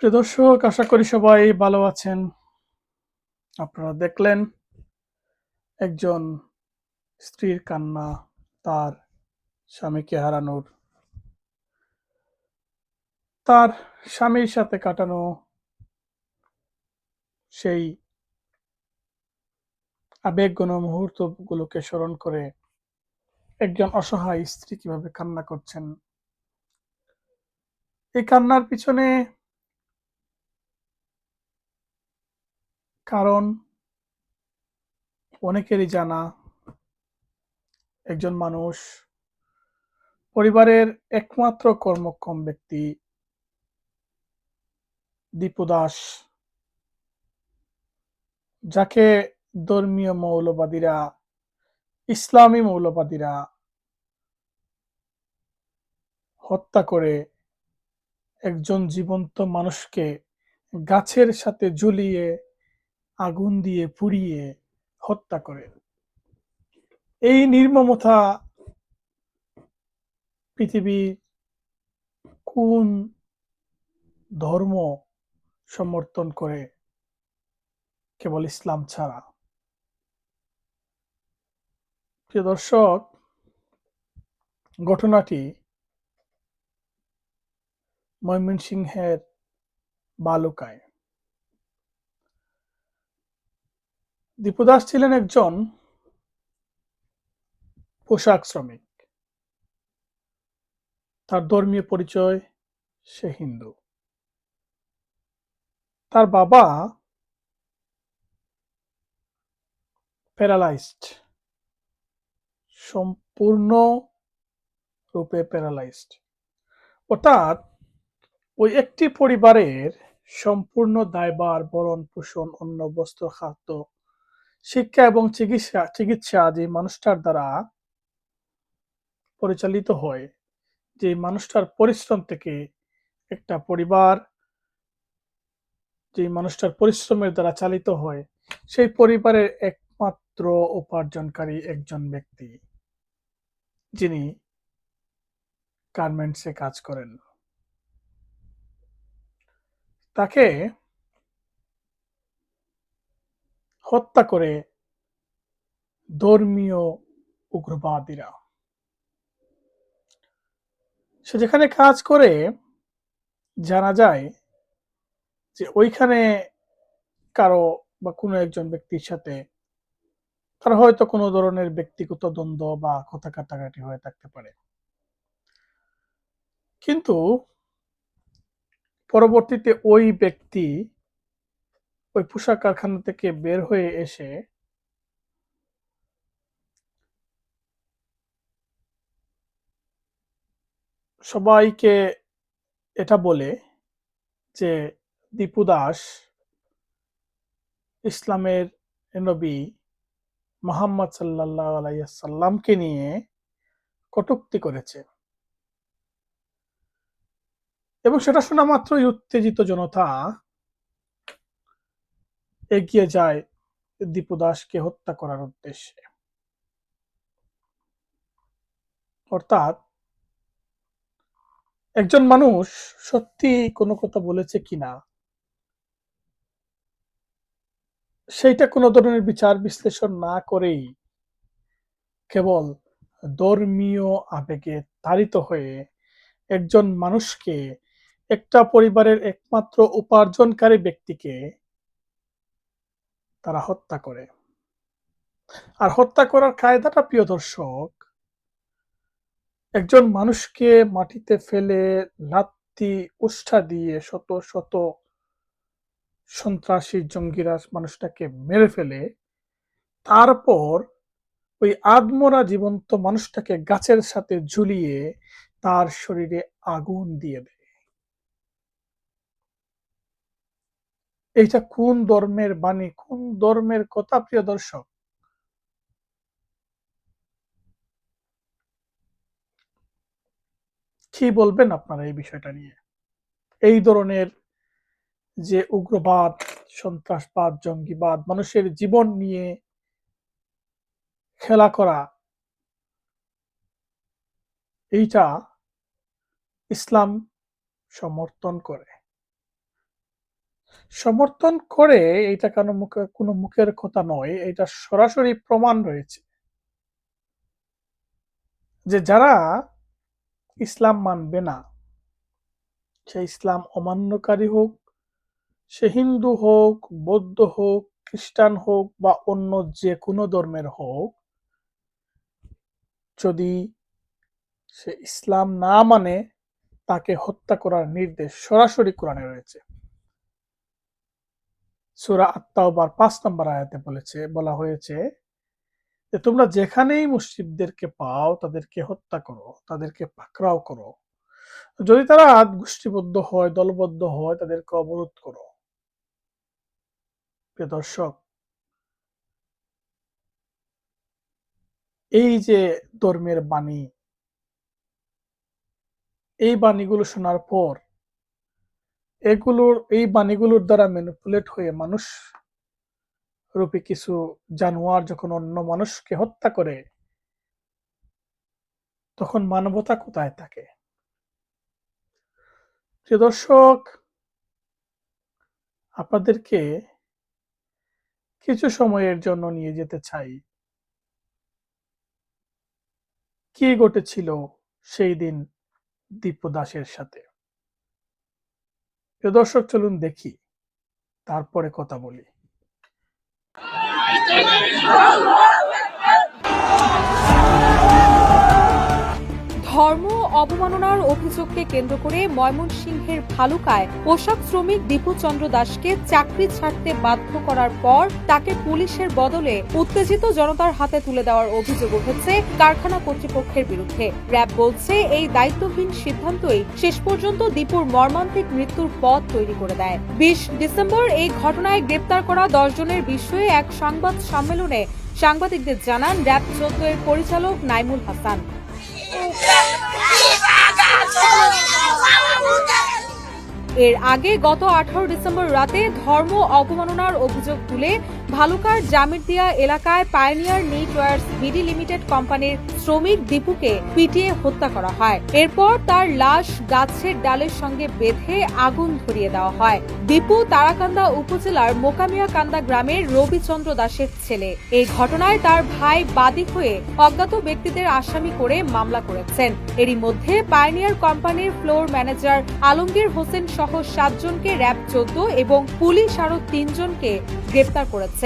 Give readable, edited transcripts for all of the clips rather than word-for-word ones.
প্রিয় দর্শক, আশা করি সবাই ভালো আছেন। আপনারা দেখলেন একজন স্ত্রীর কান্না, তার স্বামীকে হারানোর, তার স্বামীর সাথে কাটানো সেই আবেগঘন মুহূর্তগুলোকে স্মরণ করে একজন অসহায় স্ত্রী কিভাবে কান্না করছেন। এই কান্নার পিছনে কারণ অনেকেরই জানা। একজন মানুষ পরিবারের একমাত্র কর্মক্ষম ব্যক্তি দীপু দাস, যাকে ধর্মীয় মৌলবাদীরা, ইসলামী মৌলবাদীরা হত্যা করে একজন জীবন্ত মানুষকে গাছের সাথে ঝুলিয়ে আগুন দিয়ে পুড়িয়ে হত্যা করে। এই নির্মমতা পৃথিবীর কোন ধর্ম সমর্থন করে? কেবল ইসলাম ছাড়া। প্রিয় দর্শক, ঘটনাটি ময়মনসিংহের বালুকায়। দীপু দাস ছিলেন একজন পোশাক শ্রমিক। তার ধর্মীয় পরিচয়, সে হিন্দু। তার বাবা প্যারালাইজড, সম্পূর্ণ রূপে প্যারালাইজড। অর্থাৎ ওই একটি পরিবারের সম্পূর্ণ দায়ভার, ভরণ পোষণ, অন্ন, বস্ত্র, খাদ্য, শিক্ষা এবং চিকিৎসা যে মানুষটার দ্বারা পরিচালিত হয়, যে মানুষটার পরিশ্রম থেকে একটা পরিবার, যে মানুষটার পরিশ্রমের দ্বারা চালিত হয়, সেই পরিবারের একমাত্র উপার্জনকারী একজন ব্যক্তি, যিনি গার্মেন্টসে কাজ করেন, তাকে হত্যা করে ধর্মীয় উগ্রবাদীরা। সে যেখানে কাজ করে, জানা যায় যে ওইখানে কারো বা কোনো একজন ব্যক্তির সাথে তার হয়তো কোনো ধরনের ব্যক্তিগত দ্বন্দ্ব বা কথা কাটাকাটি হয়ে থাকতে পারে। কিন্তু পরবর্তীতে ওই ব্যক্তি ওই পোশাক কারখানা থেকে বের হয়ে এসে সবাইকে এটা বলে যে দীপু দাস ইসলামের নবী মুহাম্মদ সাল্লাল্লাহু আলাইহি ওয়াসাল্লামকে নিয়ে কটূক্তি করেছে। এবং সেটা শোনা মাত্রই উত্তেজিত জনতা এগিয়ে যায় দীপু দাসকে হত্যা করার উদ্দেশ্যে। অর্থাৎ একজন মানুষ সত্যি কোনো কথা বলেছে কিনা, সেইটা কোনো ধরনের বিচার বিশ্লেষণ না করেই কেবল ধর্মীয় আবেগে তাড়িত হয়ে একজন মানুষকে, একটা পরিবারের একমাত্র উপার্জনকারী ব্যক্তিকে তারা হত্যা করে। আর হত্যা করার কায়দাটা, প্রিয় দর্শক, একজন মানুষকে মাটিতে ফেলে লাত্তি উষ্ঠা দিয়ে শত শত সন্ত্রাসী জঙ্গিরা মানুষটাকে মেরে ফেলে, তারপর ওই আধমরা জীবন্ত মানুষটাকে গাছের সাথে ঝুলিয়ে তার শরীরে আগুন দিয়ে দেয়। এইটা কোন ধর্মের বাণী, কোন ধর্মের কথা, প্রিয় দর্শক? কি বলবেন আপনারা এই বিষয়টা নিয়ে? এই ধরনের যে উগ্রবাদ, সন্ত্রাসবাদ, জঙ্গিবাদ, মানুষের জীবন নিয়ে খেলা করা, এইটা ইসলাম সমর্থন করে। সমর্থন করে এইটা কোনো মুখের কথা নয়। এটা সরাসরি প্রমাণ রয়েছে যে যারা ইসলাম মানবে না, সে ইসলাম অমান্যকারী হোক, সে হিন্দু হোক, বৌদ্ধ হোক, খ্রিস্টান হোক বা অন্য যেকোনো ধর্মের হোক, যদি সে ইসলাম না মানে তাকে হত্যা করার নির্দেশ সরাসরি কোরআনে রয়েছে। সূরা আত-তাওবার ৫ নম্বর আয়াতে বলা হয়েছে যে তোমরা যেখানেই মুসলিমদেরকে পাও তাদেরকে হত্যা করো, তাদেরকে পাকড়াও করো। যদি তারা গোষ্ঠীবদ্ধ হয়, দলবদ্ধ হয়, তাদেরকে অবরোধ করো। প্রিয় দর্শক, এই যে ধর্মের বাণী, এই বাণীগুলো শোনার পর এই বাণীগুলোর দ্বারা ম্যানিপুলেট হয়ে মানুষ রূপী কিছু জানোয়ার যখন অন্য মানুষকে হত্যা করে, তখন মানবতা কোথায় থাকে? প্রিয় দর্শক, আপনাদেরকে কিছু সময়ের জন্য নিয়ে যেতে চাই কি ঘটেছিল সেই দিন দীপু দাসের সাথে। প্রিয় দর্শক, চলুন দেখি, তারপরে কথা বলি। ধর্ম অবমাননার অভিযোগকে কেন্দ্র করে ময়মনসিংহের ভালুকায় পোশাক শ্রমিক দীপু চন্দ্র দাসকে চাকরি ছাড়তে বাধ্য করার পর তাকে পুলিশের বদলে উত্তেজিত জনতার হাতে তুলে দেওয়ার অভিযোগ উঠেছে কারখানা কর্তৃপক্ষের বিরুদ্ধে। র্যাব বলছে এই দায়িত্বহীন সিদ্ধান্তই শেষ পর্যন্ত দীপুর মর্মান্তিক মৃত্যুর পথ তৈরি করে দেয়। ২০ ডিসেম্বর এই ঘটনায় গ্রেপ্তার করা ১০ জনের বিষয়ে এক সংবাদ সম্মেলনে সাংবাদিকদের জানান র্যাব ১৪ এর পরিচালক নাইমুল হাসান। এর আগে গত ১৮ ডিসেম্বর রাতে ধর্ম অবমাননার অভিযোগ তুলে ভালুকার জামিরদিয়া এলাকায় পায়োনিয়ার নেটওয়ার্কস বিডি লিমিটেড কোম্পানির শ্রমিক দীপুকে পিটিয়ে হত্যা করা হয়। এরপর তার লাশ গাছের ডালের সঙ্গে বেঁধে আগুন ধরিয়ে দেওয়া হয়। দীপু তারাকান্দা উপজেলার মোকামিয়াকান্দা গ্রামের রবিচন্দ্র দাসের ছেলে। এই ঘটনায় তার ভাই বাদী হয়ে অজ্ঞাত ব্যক্তিদের আসামি করে মামলা করেছেন। এরই মধ্যে পায়োনিয়ার কোম্পানির ফ্লোর ম্যানেজার আলমগীর হোসেন সহ ৭ জনকে র্যাব ১৪ এবং পুলিশ আরো ৩ জনকে গ্রেপ্তার করেছে।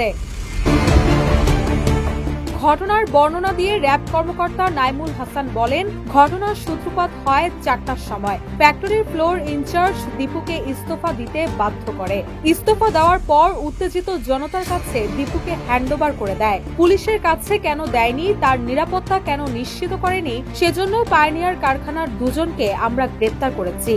ঘটনার বর্ণনা দিয়ে র্যাব কর্মকর্তা নাইমুল হাসান বলেন, ঘটনার সূত্রপাত হয় ৪টার সময়। ফ্যাক্টরির ফ্লোর ইনচার্জ দীপুকে ইস্তফা দিতে বাধ্য করে। ইস্তফা দেওয়ার পর উত্তেজিত জনতার কাছে দীপুকে হ্যান্ডওভার করে দেয়। পুলিশের কাছে কেন দেয়নি, তার নিরাপত্তা কেন নিশ্চিত করেনি, সেজন্য পায়োনিয়ার কারখানার ২ জনকে আমরা গ্রেপ্তার করেছি।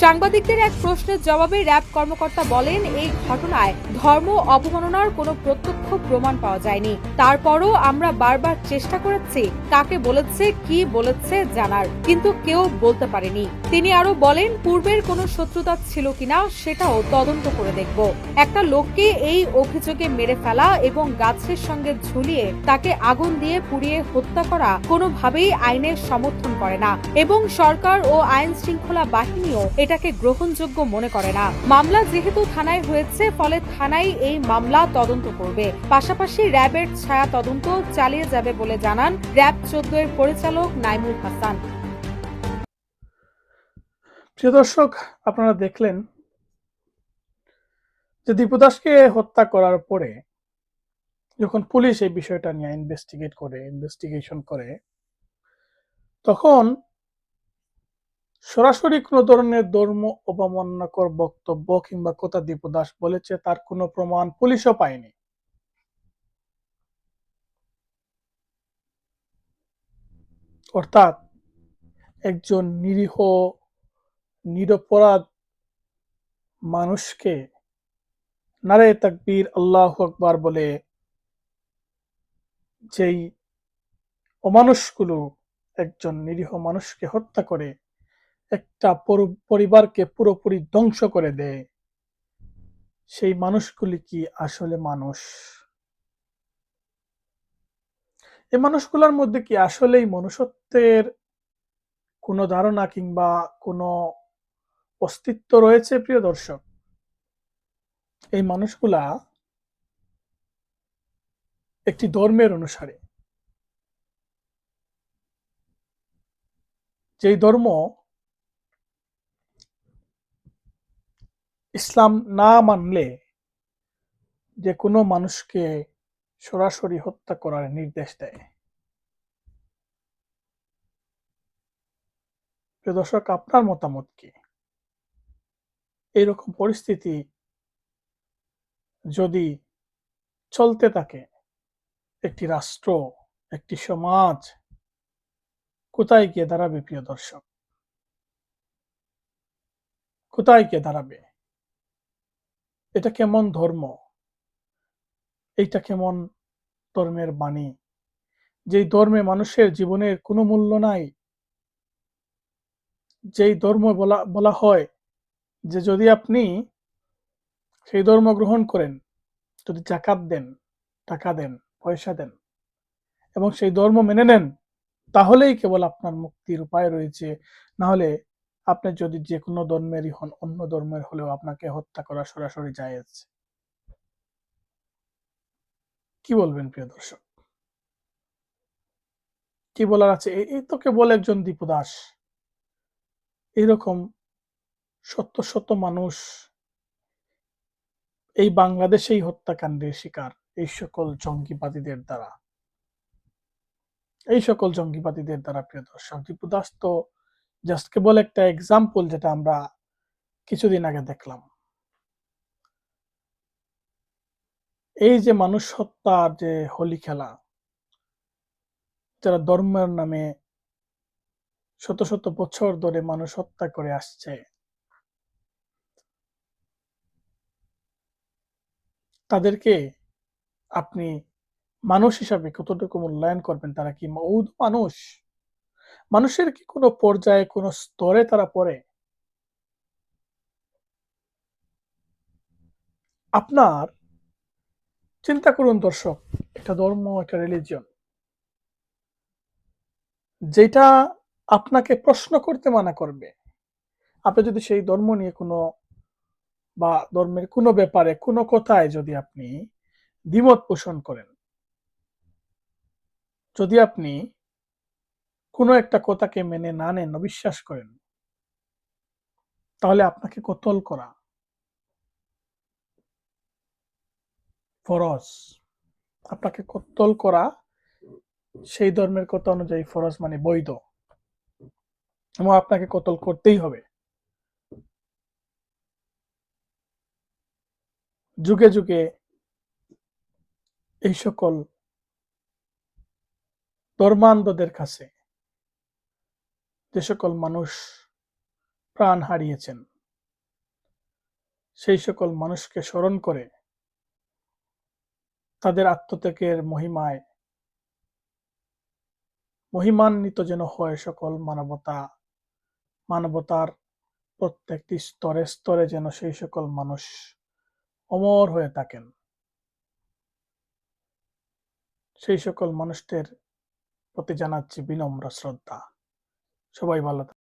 সাংবাদিকদের এক প্রশ্নের জবাবে র্যাব কর্মকর্তা বলেন, এই ঘটনায় ধর্ম অবমাননার কোনো প্রত্যক্ষ প্রমাণ পাওয়া যায়নি। তারপরও আমরা বারবার চেষ্টা করেছি কাকে বলেছে, কি বলেছে জানার, কিন্তু কেউ বলতে পারেনি। তিনি আরো বলেন, পূর্বের কোনো শত্রুতা ছিল কিনা সেটাও তদন্ত করে দেখব। একটা লোককে এই অভিযোগে মেরে ফেলা এবং গাছের সঙ্গে ঝুলিয়ে তাকে আগুন দিয়ে পুড়িয়ে হত্যা করা কোনোভাবেই আইনের সমর্থন করে না এবং সরকার ও আইন শৃঙ্খলা বাহিনীও এটাকে গ্রহণযোগ্য মনে করে না। মামলা যেহেতু থানায় হয়েছে, ফলে থানাই এই মামলা তদন্ত করবে। পাশাপাশি র্যাবের ছায়া তদন্ত চালিয়ে যাবে বলে জানান র্যাব ১৪ এর পরিচালক নাইমুল হাসান। প্রিয় দর্শক, আপনারা দেখলেন যে দীপু দাসকে হত্যা করার পরে যখন পুলিশ এই বিষয়টা নিয়ে ইনভেস্টিগেশন করে, তখন সরাসরি কোনো ধরনের ধর্ম অবমাননাকর বক্তব্য কিংবা কথা দীপু দাস বলেছে তার কোনো প্রমাণ পুলিশও পায়নি। অর্থাৎ একজন নিরীহ নিরপরাধ মানুষকে নারে তাকবীর আল্লাহু আকবার বলে যেই অমানুষগুলো একজন নিরীহ মানুষকে হত্যা করে একটা পরিবারকে পুরোপুরি ধ্বংস করে দেয়, সেই মানুষগুলি কি আসলে মানুষ? এই মানুষগুলোর মধ্যে কি আসলেই মনুষ্যত্বের কোনো ধারণা কিংবা কোনো অস্তিত্ব রয়েছে প্রিয় দর্শক, এই মানুষগুলা একটি ধর্মের অনুসারী, যেই ধর্ম ইসলাম না মানলে যে কোনো মানুষকে সরাসরি হত্যা করার নির্দেশ দেয়। প্রিয় দর্শক, আপনার মতামত কি? এইরকম পরিস্থিতি যদি চলতে থাকে, একটি রাষ্ট্র, একটি সমাজ কোথায় গিয়ে দাঁড়াবে প্রিয় দর্শক? কোথায় গিয়ে দাঁড়াবে? এটা কেমন ধর্ম? এইটা কেমন ধর্মের বাণী? যেই ধর্মে মানুষের জীবনের কোনো মূল্য নাই, যেই ধর্ম বলা বলা হয় যে যদি আপনি সেই ধর্ম গ্রহণ করেন, যদি জাকাত দেন, টাকা দেন, পয়সা দেন এবং সেই ধর্ম মেনে নেন, তাহলেই কেবল আপনার মুক্তির উপায় রয়েছে। না হলে আপনি যদি যে কোনো ধর্মেরই হন, অন্য ধর্মের হলেও আপনাকে হত্যা করা সরাসরি জায়েজ। কি বলবেন প্রিয় দর্শক? কি বলার আছে? এই তো কেবল একজন দীপু দাস। এরকম শত শত মানুষ এই বাংলাদেশেই হত্যাকাণ্ডের শিকার এই সকল জঙ্গিবাদীদের দ্বারা। এই সকল জঙ্গিবাদীদের দ্বারা প্রিয় দর্শক। দীপু দাস তো জাস্ট কেবল একটা এক্সাম্পল, যেটা আমরা কিছুদিন আগে দেখলাম। এই যে মানুষ হত্যার যে হোলি খেলা, যারা ধর্মের নামে শত শত বছর ধরে মানুষ হত্যা করে আসছে, তাদেরকে আপনি মানুষ হিসাবে কতটুকু মূল্যায়ন করবেন? তারা কি মউদ মানুষ? মানুষের কি কোনো পর্যায়ে, কোনো স্তরে তারা পড়ে? আপনার চিন্তা করুন দর্শক, একটা ধর্ম, একটা রিলিজিয়ন, যেটা আপনাকে প্রশ্ন করতে মানা করবে। আপনি যদি সেই ধর্ম নিয়ে কোনো বা ধর্মের কোনো ব্যাপারে কোনো কথায় যদি আপনি দ্বিমত পোষণ করেন, যদি আপনি কোনো একটা কথাকে মেনে না নেন, অবিশ্বাস করেন, তাহলে আপনাকে কতল করা ফরজ। আপনাকে কতল করা সেই ধর্মের কথা অনুযায়ী ফরজ, মানে বৈধ, এবং আপনাকে কতল করতেই হবে। যুগে যুগে এই সকল ধর্মান্ধদের কাছে যে সকল মানুষ প্রাণ হারিয়েছেন, সেই সকল মানুষকে স্মরণ করে তাদের আত্মত্যাগের মহিমান্বিত যেন হয় সকল মানবতার প্রত্যেকটি স্তরে স্তরে, যেন সেই সকল মানুষ অমর হয়ে থাকেন। সেই সকল মানুষদের প্রতি জানাচ্ছি বিনম্র শ্রদ্ধা। সবাই ভালো থাকুন।